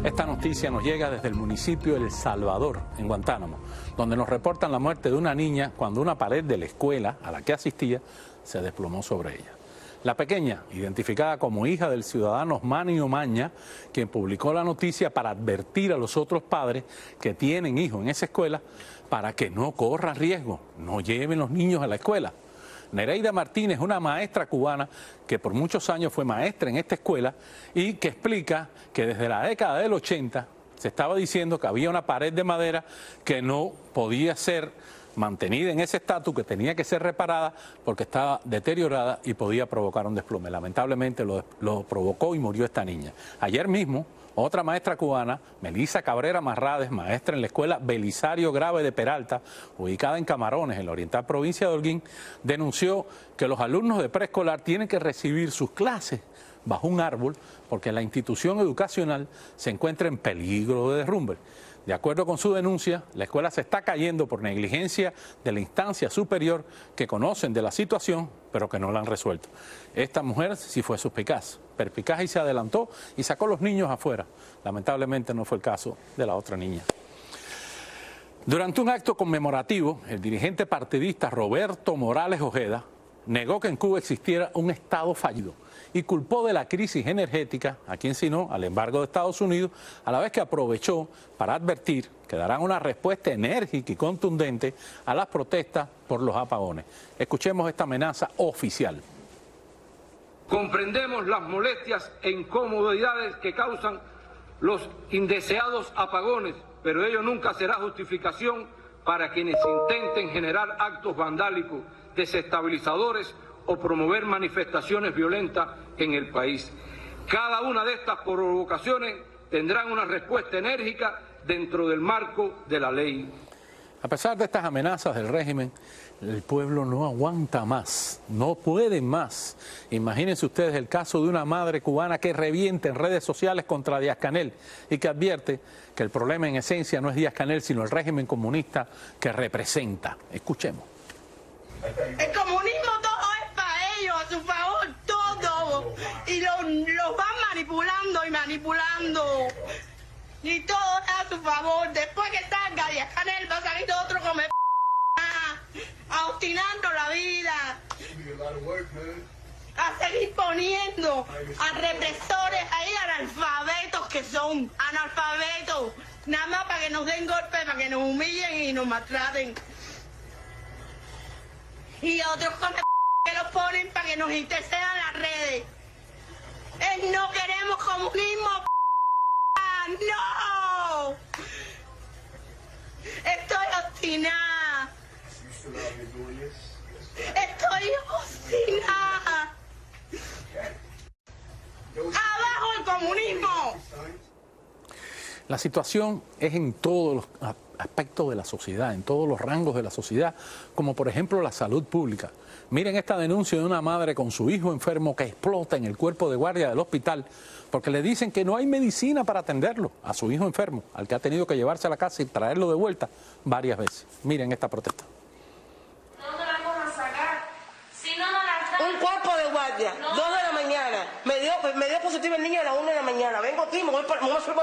Esta noticia nos llega desde el municipio de El Salvador, en Guantánamo, donde nos reportan la muerte de una niña cuando una pared de la escuela a la que asistía se desplomó sobre ella. La pequeña, identificada como hija del ciudadano Osmani Omaña, quien publicó la noticia para advertir a los otros padres que tienen hijos en esa escuela para que no corran riesgo, no lleven los niños a la escuela. Nereida Martínez, una maestra cubana que por muchos años fue maestra en esta escuela y que explica que desde la década del 80 se estaba diciendo que había una pared de madera que no podía ser mantenida en ese estatus, que tenía que ser reparada porque estaba deteriorada y podía provocar un desplome. Lamentablemente lo provocó y murió esta niña. Ayer mismo, otra maestra cubana, Melisa Cabrera Marrades, maestra en la escuela Belisario Grave de Peralta, ubicada en Camarones, en la oriental provincia de Holguín, denunció que los alumnos de preescolar tienen que recibir sus clases bajo un árbol porque la institución educacional se encuentra en peligro de derrumbe. De acuerdo con su denuncia, la escuela se está cayendo por negligencia de la instancia superior que conocen de la situación, pero que no la han resuelto. Esta mujer sí fue perspicaz y se adelantó y sacó a los niños afuera. Lamentablemente no fue el caso de la otra niña. Durante un acto conmemorativo, el dirigente partidista Roberto Morales Ojeda negó que en Cuba existiera un Estado fallido y culpó de la crisis energética a quien sino al embargo de Estados Unidos, a la vez que aprovechó para advertir que darán una respuesta enérgica y contundente a las protestas por los apagones. Escuchemos esta amenaza oficial. Comprendemos las molestias e incomodidades que causan los indeseados apagones, pero ello nunca será justificación para quienes intenten generar actos vandálicos, desestabilizadores o promover manifestaciones violentas en el país. Cada una de estas provocaciones tendrán una respuesta enérgica dentro del marco de la ley. A pesar de estas amenazas del régimen, el pueblo no aguanta más, no puede más. Imagínense ustedes el caso de una madre cubana que revienta en redes sociales contra Díaz-Canel y que advierte que el problema en esencia no es Díaz-Canel, sino el régimen comunista que representa. Escuchemos. El comunismo todo es para ellos, a su favor, todo. Y los van manipulando y manipulando. Y todo es a su favor. Después que salga Díaz-Canel va a salir otro come obstinando la vida. A seguir poniendo a represores ahí, analfabetos que son, analfabetos. Nada más para que nos den golpes, para que nos humillen y nos maltraten. Y otros que los ponen para que nos intercedan las redes. No queremos comunismo, no. Estoy obstinada. Estoy obstinada. ¡Abajo el comunismo! La situación es en todos los aspectos de la sociedad, en todos los rangos de la sociedad, como por ejemplo la salud pública. Miren esta denuncia de una madre con su hijo enfermo que explota en el cuerpo de guardia del hospital porque le dicen que no hay medicina para atenderlo, a su hijo enfermo, al que ha tenido que llevarse a la casa y traerlo de vuelta varias veces. Miren esta protesta. No la vamos a sacar. Si no nos la sacan. Un cuerpo de guardia, 2 de la mañana. Me dio positivo el niño a las 1 de la mañana. Vengo aquí, me voy para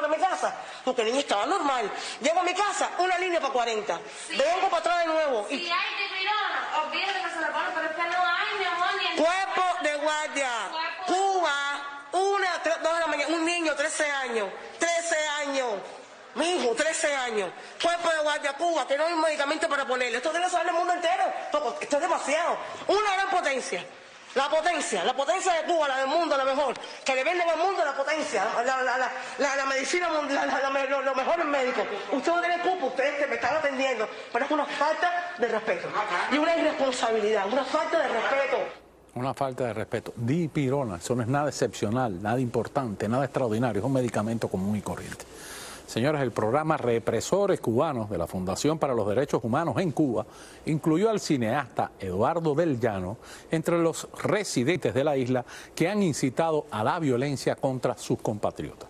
mi casa, porque el niño estaba normal. Llego a mi casa, una línea para 40. Sí. Vengo para atrás de nuevo. Si hay dipirona, olvídate que se la ponen, pero es que no hay, mi amor, ni el... Cuerpo de guardia. Cuba, 2 de la mañana. Un niño, 13 años. 13 años. Mi hijo, 13 años. Cuerpo de guardia, Cuba, que no hay un medicamento para ponerle. Esto debe saber el mundo entero. Esto es demasiado. Una gran potencia. La potencia de Cuba, la del mundo, la mejor. Que le venden al mundo la potencia, la medicina mundial, los mejores médicos. Ustedes no tienen cupo, ustedes me están atendiendo. Pero es una falta de respeto. Y una irresponsabilidad, una falta de respeto. Una falta de respeto. Dipirona, eso no es nada excepcional, nada importante, nada extraordinario, es un medicamento común y corriente. Señores, el programa Represores Cubanos de la Fundación para los Derechos Humanos en Cuba incluyó al cineasta Eduardo Del Llano entre los residentes de la isla que han incitado a la violencia contra sus compatriotas.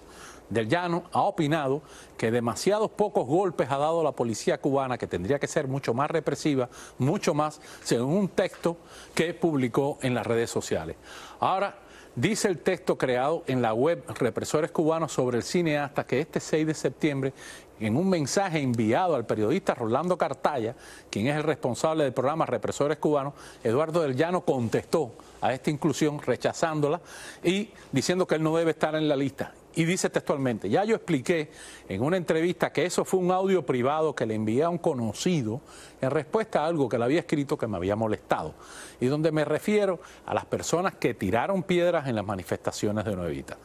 Del Llano ha opinado que demasiados pocos golpes ha dado la policía cubana, que tendría que ser mucho más represiva, mucho más, según un texto que publicó en las redes sociales. Ahora, Dice el texto creado en la web Represores Cubanos sobre el cineasta que este 6 de septiembre, en un mensaje enviado al periodista Rolando Cartaya, quien es el responsable del programa Represores Cubanos, Eduardo del Llano contestó a esta inclusión rechazándola y diciendo que él no debe estar en la lista. Y dice textualmente: ya yo expliqué en una entrevista que eso fue un audio privado que le envié a un conocido en respuesta a algo que le había escrito que me había molestado, y donde me refiero a las personas que tiraron piedras en las manifestaciones de Nuevita.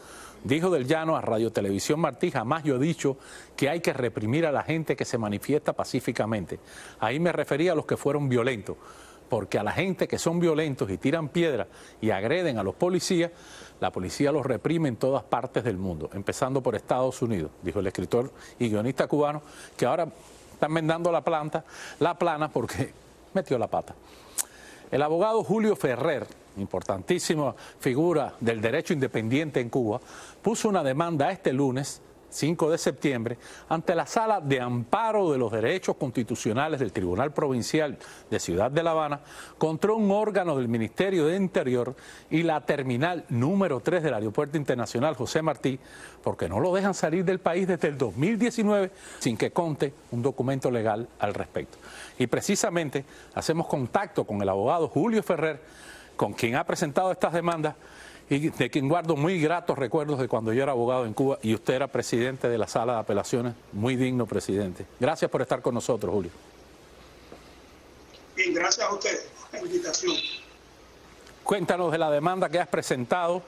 Dijo del Llano a Radio Televisión Martí: jamás yo he dicho que hay que reprimir a la gente que se manifiesta pacíficamente. Ahí me refería a los que fueron violentos, porque a la gente que son violentos y tiran piedras y agreden a los policías, la policía los reprime en todas partes del mundo, empezando por Estados Unidos, dijo el escritor y guionista cubano, que ahora están vendando la plana porque metió la pata. El abogado Julio Ferrer, importantísima figura del derecho independiente en Cuba, puso una demanda este lunes, 5 de septiembre, ante la Sala de Amparo de los Derechos Constitucionales del Tribunal Provincial de Ciudad de La Habana contra un órgano del Ministerio de Interior y la terminal número 3 del Aeropuerto Internacional José Martí, porque no lo dejan salir del país desde el 2019 sin que conte un documento legal al respecto. Y precisamente hacemos contacto con el abogado Julio Ferrer, con quien ha presentado estas demandas y de quien guardo muy gratos recuerdos de cuando yo era abogado en Cuba y usted era presidente de la Sala de Apelaciones, muy digno presidente. Gracias por estar con nosotros, Julio. Bien, gracias a usted por la invitación. Cuéntanos de la demanda que has presentado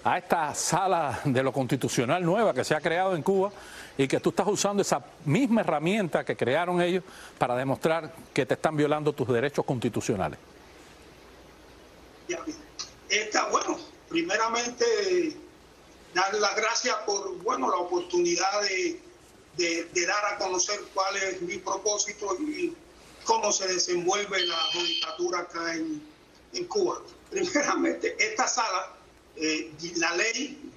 a esta Sala de lo Constitucional nueva que se ha creado en Cuba y que tú estás usando esa misma herramienta que crearon ellos para demostrar que te están violando tus derechos constitucionales. Ya, bueno, primeramente dar las gracias por la oportunidad de dar a conocer cuál es mi propósito y cómo se desenvuelve la judicatura acá en Cuba. Primeramente, esta sala, la ley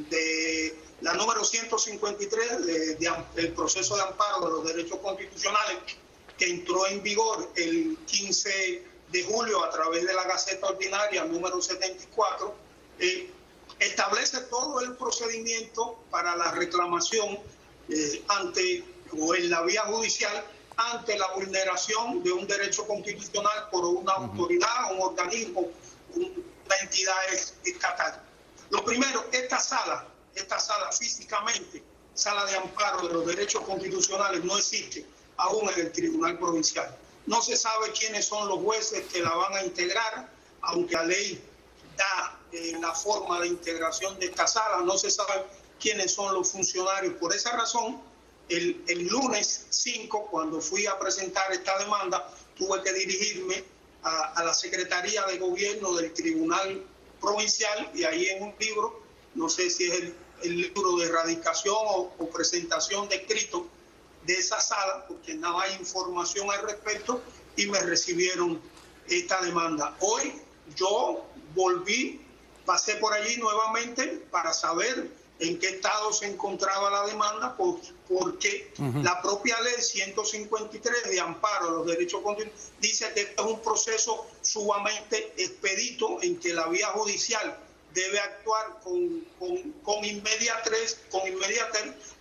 de la número 153 del proceso de amparo de los derechos constitucionales, que entró en vigor el 15 de julio a través de la Gaceta Ordinaria número 74, establece todo el procedimiento para la reclamación en la vía judicial ante la vulneración de un derecho constitucional por una autoridad, un organismo, una entidad estatal. Lo primero, esta sala físicamente, Sala de Amparo de los Derechos Constitucionales, no existe aún en el Tribunal Provincial. No se sabe quiénes son los jueces que la van a integrar, aunque la ley da la forma de integración de esta sala, no se sabe quiénes son los funcionarios. Por esa razón, el lunes 5, cuando fui a presentar esta demanda, tuve que dirigirme a la Secretaría de Gobierno del Tribunal Provincial, y ahí en un libro, no sé si es el libro de erradicación o presentación de escrito de esa sala, porque no hay información al respecto, y me recibieron esta demanda. Hoy yo pasé por allí nuevamente para saber en qué estado se encontraba la demanda, porque la propia ley 153 de amparo a los derechos constitucionales dice que esto es un proceso sumamente expedito en que la vía judicial debe actuar con inmediatez,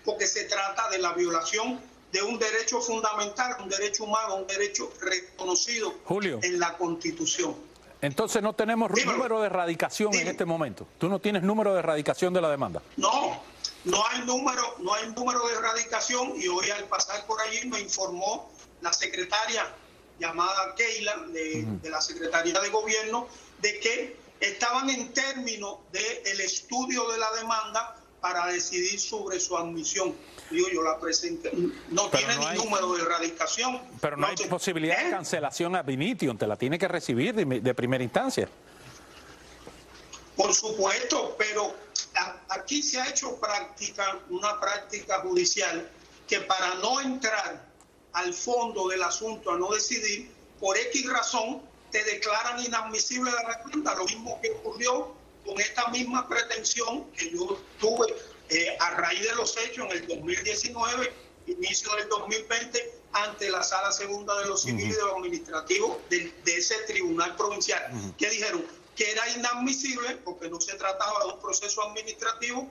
porque se trata de la violación de un derecho fundamental, un derecho humano, un derecho reconocido, Julio, en la Constitución. Entonces no tenemos número de erradicación en este momento. ¿Tú no tienes número de erradicación de la demanda? No hay número de erradicación, y hoy al pasar por allí me informó la secretaria llamada Keila de la Secretaría de Gobierno de que estaban en términos del estudio de la demanda para decidir sobre su admisión. Yo la presenté. No tiene ni número de erradicación. Pero no hay posibilidad de cancelación ab initio, te la tiene que recibir de primera instancia. Por supuesto, pero aquí se ha hecho una práctica judicial que, para no entrar al fondo del asunto, a no decidir, por X razón, te declaran inadmisible la demanda. Lo mismo que ocurrió con esta misma pretensión que yo tuve a raíz de los hechos en el 2019, inicio del 2020, ante la Sala Segunda de lo Civil y de lo Administrativo de ese Tribunal Provincial, que dijeron, que era inadmisible porque no se trataba de un proceso administrativo,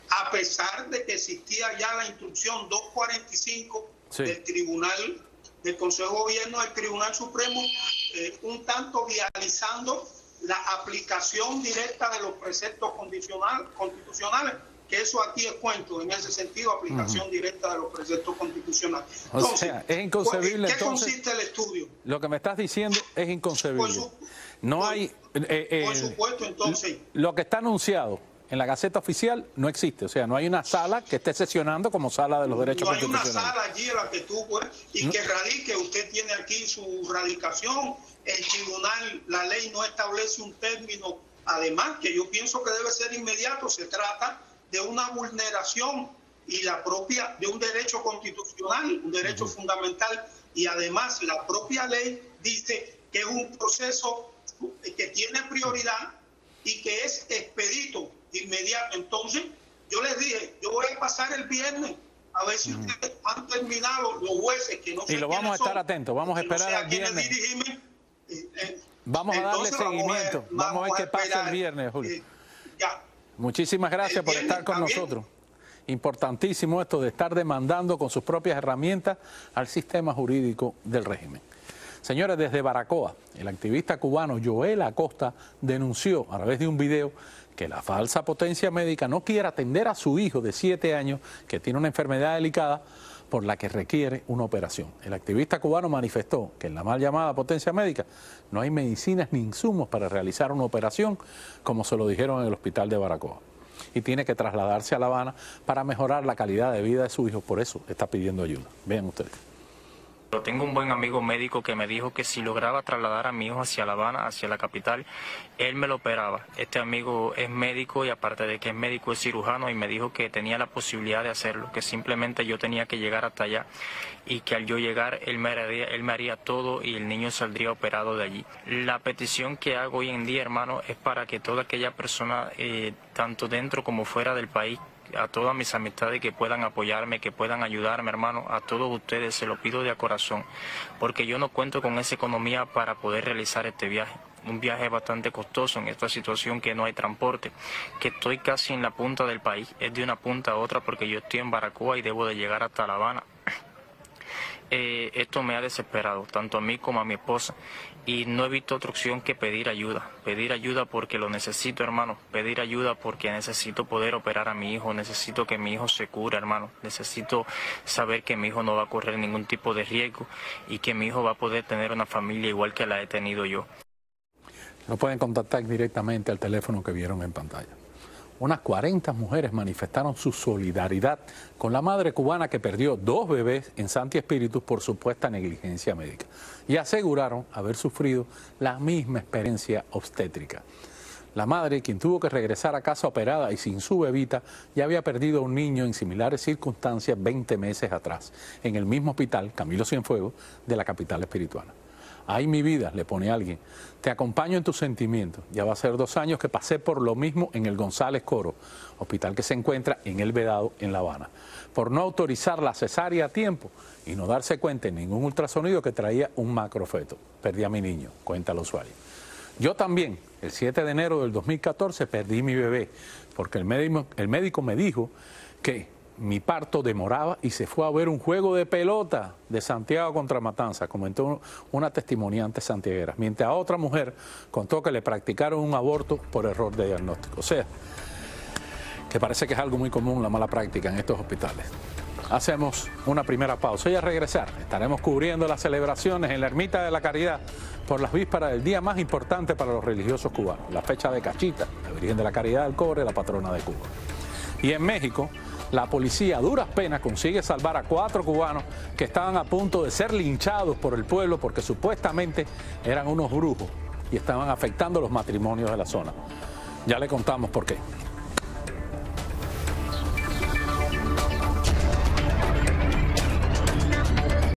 a pesar de que existía ya la instrucción 245 del Tribunal, del Consejo de Gobierno del Tribunal Supremo, un tanto vializando la aplicación directa de los preceptos constitucionales, que eso aquí es cuento, en ese sentido, aplicación directa de los preceptos constitucionales. Entonces, o sea, es inconcebible. ¿Qué consiste el estudio? Lo que me estás diciendo es inconcebible. Por supuesto, entonces. Lo que está anunciado en la Gaceta Oficial no existe, o sea, no hay una sala que esté sesionando como sala de los derechos constitucionales. No hay una sala allí en la que tú y que radique, usted tiene aquí su radicación, el tribunal, la ley no establece un término, además que yo pienso que debe ser inmediato, se trata de una vulneración y la propia de un derecho constitucional, un derecho fundamental, y además la propia ley dice que es un proceso que tiene prioridad y que es expedito, inmediato. Entonces, yo les dije, yo voy a pasar el viernes a ver si ustedes han terminado, los jueces que no sé. Y lo vamos a estar atentos, vamos a esperar al viernes. Vamos a darle seguimiento, vamos a ver qué pasa el viernes, Julio. Muchísimas gracias por estar con nosotros. Importantísimo esto de estar demandando con sus propias herramientas al sistema jurídico del régimen. Señores, desde Baracoa, el activista cubano Joel Acosta denunció a través de un video que la falsa potencia médica no quiere atender a su hijo de 7 años que tiene una enfermedad delicada por la que requiere una operación. El activista cubano manifestó que en la mal llamada potencia médica no hay medicinas ni insumos para realizar una operación, como se lo dijeron en el hospital de Baracoa. Y tiene que trasladarse a La Habana para mejorar la calidad de vida de su hijo, por eso está pidiendo ayuda. Vean ustedes. Tengo un buen amigo médico que me dijo que si lograba trasladar a mi hijo hacia La Habana, hacia la capital, él me lo operaba. Este amigo es médico y aparte de que es médico es cirujano y me dijo que tenía la posibilidad de hacerlo, que simplemente yo tenía que llegar hasta allá y que al yo llegar él me haría todo y el niño saldría operado de allí. La petición que hago hoy en día, hermano, es para que toda aquella persona, tanto dentro como fuera del país, a todas mis amistades que puedan apoyarme, que puedan ayudarme, hermano, a todos ustedes se lo pido de corazón, porque yo no cuento con esa economía para poder realizar este viaje. Un viaje bastante costoso en esta situación que no hay transporte, que estoy casi en la punta del país, es de una punta a otra porque yo estoy en Baracoa y debo de llegar hasta La Habana. Esto me ha desesperado, tanto a mí como a mi esposa, y no he visto otra opción que pedir ayuda porque lo necesito, hermano, pedir ayuda porque necesito poder operar a mi hijo, necesito que mi hijo se cure, hermano, necesito saber que mi hijo no va a correr ningún tipo de riesgo y que mi hijo va a poder tener una familia igual que la he tenido yo. Lo pueden contactar directamente al teléfono que vieron en pantalla. Unas 40 mujeres manifestaron su solidaridad con la madre cubana que perdió 2 bebés en Santi Espíritus por supuesta negligencia médica y aseguraron haber sufrido la misma experiencia obstétrica. La madre, quien tuvo que regresar a casa operada y sin su bebita, ya había perdido a un niño en similares circunstancias 20 meses atrás, en el mismo hospital, Camilo Cienfuegos, de la capital espirituana. Ay, mi vida, le pone alguien, te acompaño en tus sentimientos. Ya va a ser 2 años que pasé por lo mismo en el González Coro, hospital que se encuentra en El Vedado, en La Habana, por no autorizar la cesárea a tiempo y no darse cuenta en ningún ultrasonido que traía un macrofeto. Perdí a mi niño, cuenta el usuario. Yo también, el 7 de enero del 2014, perdí mi bebé, porque el médico me dijo que mi parto demoraba y se fue a ver un juego de pelota de Santiago contra Matanza, comentó una testimoniante santiaguera, mientras a otra mujer contó que le practicaron un aborto por error de diagnóstico. O sea, que parece que es algo muy común la mala práctica en estos hospitales. Hacemos una primera pausa y al regresar estaremos cubriendo las celebraciones en la Ermita de la Caridad por las vísperas del día más importante para los religiosos cubanos, la fecha de Cachita, la Virgen de la Caridad del Cobre, la patrona de Cuba. Y en México, la policía a duras penas consigue salvar a 4 cubanos que estaban a punto de ser linchados por el pueblo porque supuestamente eran unos brujos y estaban afectando los matrimonios de la zona. Ya le contamos por qué.